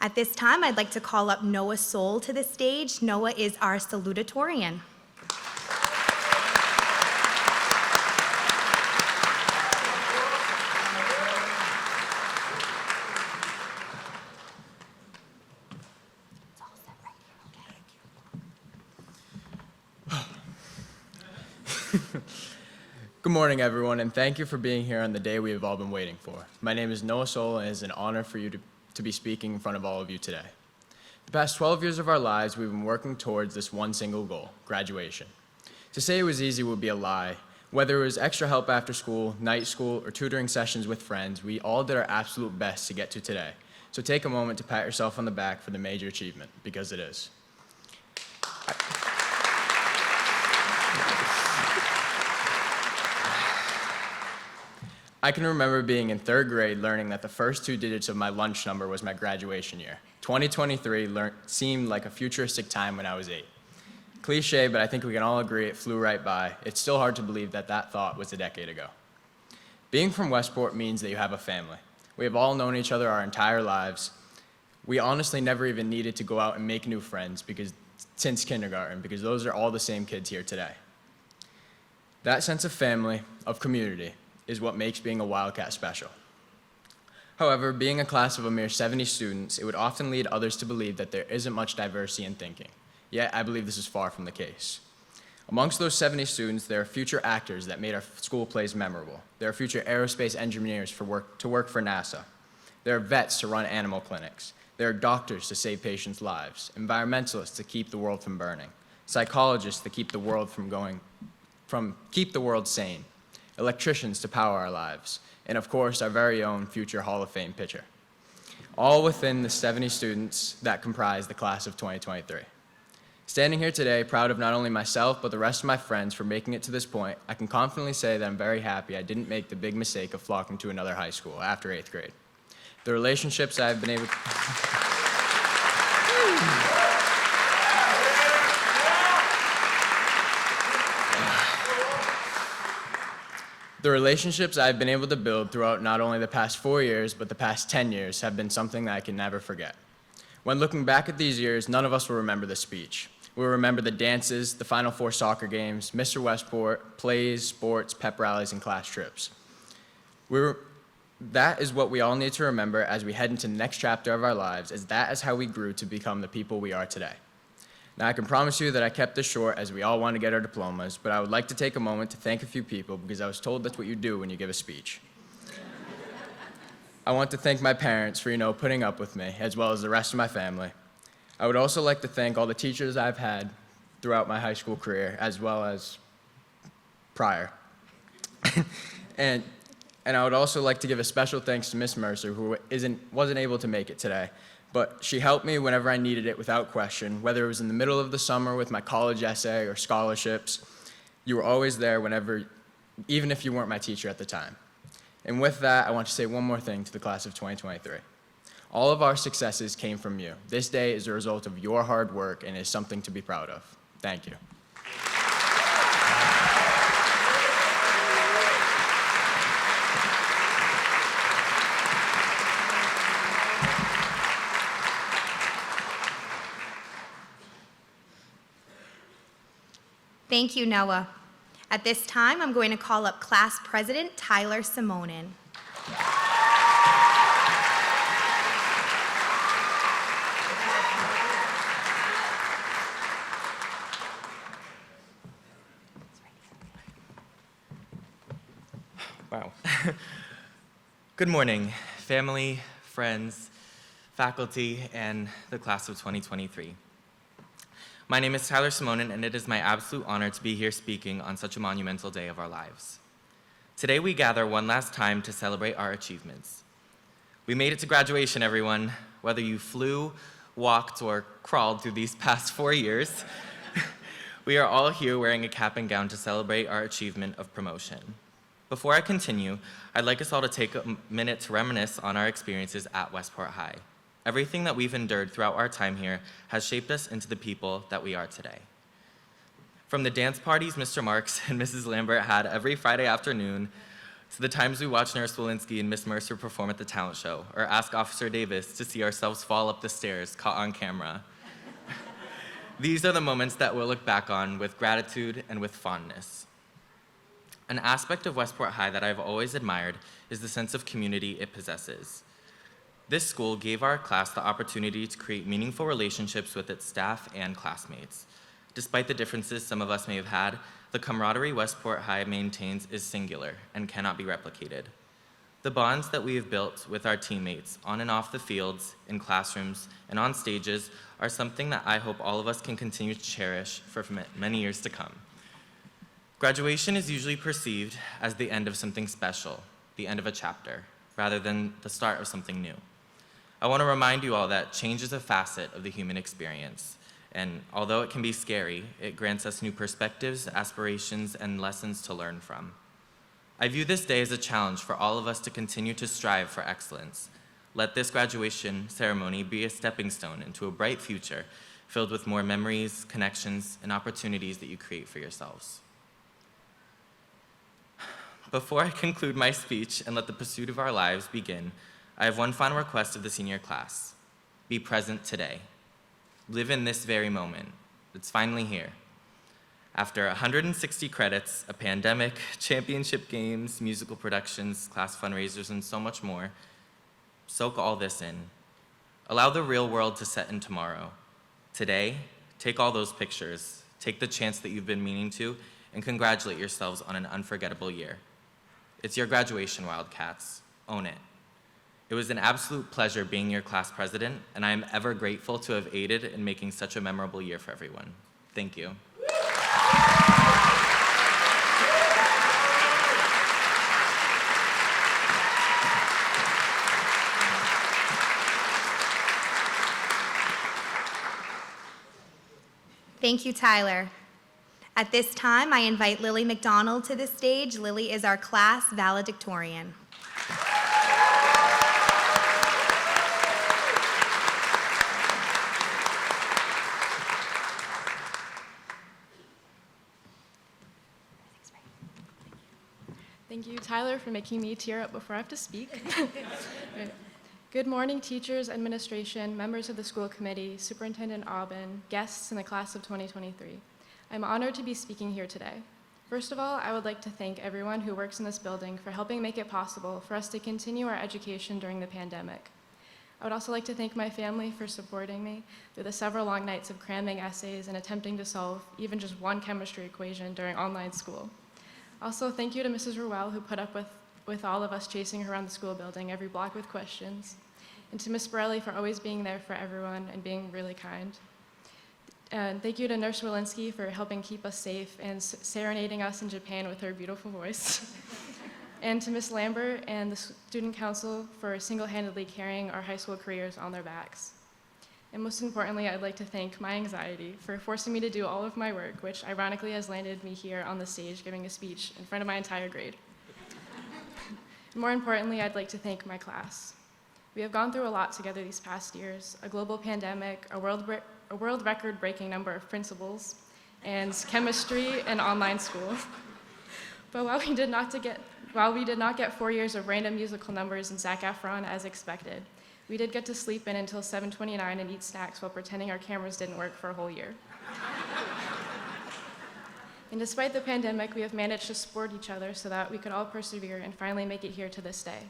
At this time, I'd like to call up Noah Sowle to the stage. Noah is our salutatorian. Good morning, everyone, and thank you for being here on the day we have all been waiting for. My name is Noah Sowle, and it is an honor for you to be speaking in front of all of you today. The past 12 years of our lives, we've been working towards this one single goal, graduation. To say it was easy would be a lie. Whether it was extra help after school, night school, or tutoring sessions with friends, we all did our absolute best to get to today. So take a moment to pat yourself on the back for the major achievement, because it is. I can remember being in 3rd grade learning that the first 2 digits of my lunch number was my graduation year. 2023 seemed like a futuristic time when I was 8. Cliche, but I think we can all agree it flew right by. It's still hard to believe that that thought was a decade ago. Being from Westport means that you have a family. We have all known each other our entire lives. We honestly never even needed to go out and make new friends since kindergarten, because those are all the same kids here today. That sense of family, of community, is what makes being a Wildcat special. However, being a class of a mere 70 students, it would often lead others to believe that there isn't much diversity in thinking. Yet, I believe this is far from the case. Amongst those 70 students, there are future actors that made our school plays memorable. There are future aerospace engineers to work for NASA. There are vets to run animal clinics. There are doctors to save patients' lives, environmentalists to keep the world from burning, psychologists to keep the world sane, electricians to power our lives, and of course, our very own future Hall of Fame pitcher. All within the 70 students that comprise the class of 2023. Standing here today, proud of not only myself, but the rest of my friends for making it to this point, I can confidently say that I'm very happy I didn't make the big mistake of flocking to another high school after 8th grade. The relationships I've been able to... The relationships I've been able to build throughout not only the past 4 years, but the past 10 years have been something that I can never forget. When looking back at these years, none of us will remember the speech. We'll remember the dances, the Final Four soccer games, Mr. Westport, plays, sports, pep rallies, and class trips. That is what we all need to remember as we head into the next chapter of our lives, as that is how we grew to become the people we are today. Now, I can promise you that I kept this short as we all want to get our diplomas, but I would like to take a moment to thank a few people because I was told that's what you do when you give a speech. I want to thank my parents for, putting up with me, as well as the rest of my family. I would also like to thank all the teachers I've had throughout my high school career, as well as prior. And I would also like to give a special thanks to Miss Mercer, who wasn't able to make it today. But she helped me whenever I needed it without question, whether it was in the middle of the summer with my college essay or scholarships. You were always there even if you weren't my teacher at the time. And with that, I want to say one more thing to the class of 2023. All of our successes came from you. This day is a result of your hard work and is something to be proud of. Thank you. Thank you, Noah. At this time, I'm going to call up Class President Tyler Simonin. Wow. Good morning, family, friends, faculty, and the class of 2023. My name is Tyler Simonin, and it is my absolute honor to be here speaking on such a monumental day of our lives. Today we gather one last time to celebrate our achievements. We made it to graduation, everyone. Whether you flew, walked, or crawled through these past 4 years, we are all here wearing a cap and gown to celebrate our achievement of promotion. Before I continue, I'd like us all to take a minute to reminisce on our experiences at Westport High. Everything that we've endured throughout our time here has shaped us into the people that we are today. From the dance parties Mr. Marks and Mrs. Lambert had every Friday afternoon, to the times we watch Nurse Walensky and Miss Mercer perform at the talent show, or ask Officer Davis to see ourselves fall up the stairs caught on camera. These are the moments that we'll look back on with gratitude and with fondness. An aspect of Westport High that I've always admired is the sense of community it possesses. This school gave our class the opportunity to create meaningful relationships with its staff and classmates. Despite the differences some of us may have had, the camaraderie Westport High maintains is singular and cannot be replicated. The bonds that we have built with our teammates on and off the fields, in classrooms, and on stages are something that I hope all of us can continue to cherish for many years to come. Graduation is usually perceived as the end of something special, the end of a chapter, rather than the start of something new. I want to remind you all that change is a facet of the human experience, and although it can be scary, it grants us new perspectives, aspirations, and lessons to learn from. I view this day as a challenge for all of us to continue to strive for excellence. Let this graduation ceremony be a stepping stone into a bright future filled with more memories, connections, and opportunities that you create for yourselves. Before I conclude my speech and let the pursuit of our lives begin, I have one final request of the senior class. Be present today. Live in this very moment. It's finally here. After 160 credits, a pandemic, championship games, musical productions, class fundraisers, and so much more, soak all this in. Allow the real world to set in tomorrow. Today, take all those pictures, take the chance that you've been meaning to, and congratulate yourselves on an unforgettable year. It's your graduation, Wildcats. Own it. It was an absolute pleasure being your class president, and I am ever grateful to have aided in making such a memorable year for everyone. Thank you. Thank you, Tyler. At this time, I invite Lily McDonald to the stage. Lily is our class valedictorian. Thank you, Tyler, for making me tear up before I have to speak. Right. Good morning, teachers, administration, members of the school committee, Superintendent Aubin, guests in the class of 2023. I'm honored to be speaking here today. First of all, I would like to thank everyone who works in this building for helping make it possible for us to continue our education during the pandemic. I would also like to thank my family for supporting me through the several long nights of cramming essays and attempting to solve even just one chemistry equation during online school. Also, thank you to Mrs. Ruel, who put up with all of us chasing her around the school building every block with questions, and to Ms. Borelli for always being there for everyone and being really kind. And thank you to Nurse Walensky for helping keep us safe and serenading us in Japan with her beautiful voice. And to Ms. Lambert and the Student Council for single-handedly carrying our high school careers on their backs. And most importantly, I'd like to thank my anxiety for forcing me to do all of my work, which ironically has landed me here on the stage giving a speech in front of my entire grade. More importantly, I'd like to thank my class. We have gone through a lot together these past years: a global pandemic, a world record-breaking number of principals, and chemistry and online school. But while we did not get 4 years of random musical numbers and Zac Efron as expected, we did get to sleep in until 7:29 and eat snacks while pretending our cameras didn't work for a whole year. And despite the pandemic, we have managed to support each other so that we could all persevere and finally make it here to this day.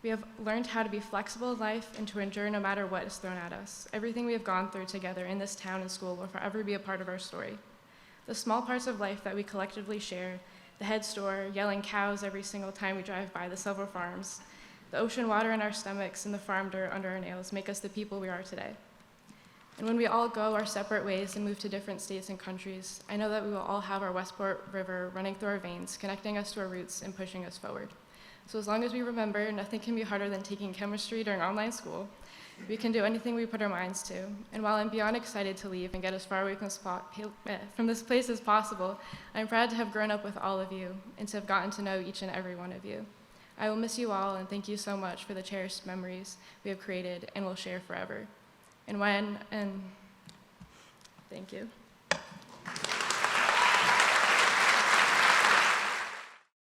We have learned how to be flexible in life and to endure no matter what is thrown at us. Everything we have gone through together in this town and school will forever be a part of our story. The small parts of life that we collectively share, the head store, yelling cows every single time we drive by the Sowle farms, the ocean water in our stomachs, and the farm dirt under our nails make us the people we are today. And when we all go our separate ways and move to different states and countries, I know that we will all have our Westport River running through our veins, connecting us to our roots and pushing us forward. So as long as we remember, nothing can be harder than taking chemistry during online school. We can do anything we put our minds to. And while I'm beyond excited to leave and get as far away from this place as possible, I'm proud to have grown up with all of you and to have gotten to know each and every one of you. I will miss you all, and thank you so much for the cherished memories we have created and will share forever. And thank you.